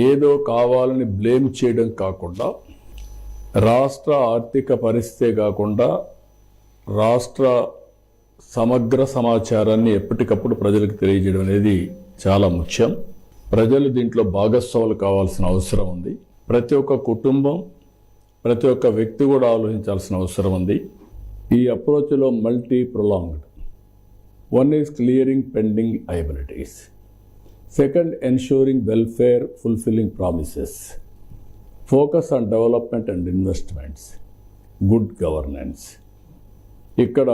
ఏదో కావాలని బ్లేమ్ చేయడం కాకుండా రాష్ట్ర ఆర్థిక పరిస్థితే కాకుండా రాష్ట్ర సమగ్ర సమాచారాన్ని ఎప్పటికప్పుడు ప్రజలకు తెలియజేయడం అనేది చాలా ముఖ్యం. ప్రజలు దీంట్లో భాగస్వాములు కావాల్సిన అవసరం ఉంది. ప్రతి ఒక్క కుటుంబం, ప్రతి ఒక్క వ్యక్తి కూడా ఆలోచించాల్సిన అవసరం ఉంది. ఈ అప్రోచ్లో multi prolonged. One is clearing pending liabilities, second ensuring welfare, fulfilling promises, focus on development and investments, good governance. ఇక్కడ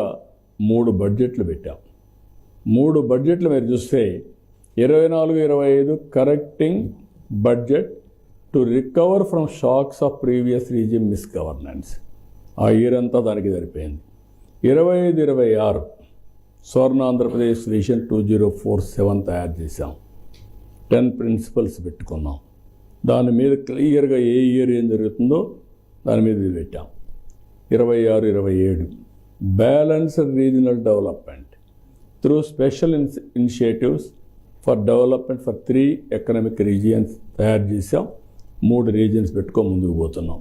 3 బడ్జెట్లు పెట్టాం. 3 బడ్జెట్లు మీరు చూస్తే 24-25 correcting budget to recover from shocks of previous regime misgovernance. ఆ ఇయర్ అంతా దానికి సరిపోయింది. 25-26 స్వర్ణ ఆంధ్రప్రదేశ్ విజన్ 2047 తయారు చేశాం. 10 ప్రిన్సిపల్స్ పెట్టుకున్నాం. దాని మీద క్లియర్గా ఏ ఇయర్ ఏం జరుగుతుందో దాని మీద ఇది పెట్టాం. 26-27 balanced regional development through special initiatives for development for 3 economic regions తయారు చేసాం. 3 రీజియన్స్ పెట్టుకొని ముందుకు పోతున్నాం.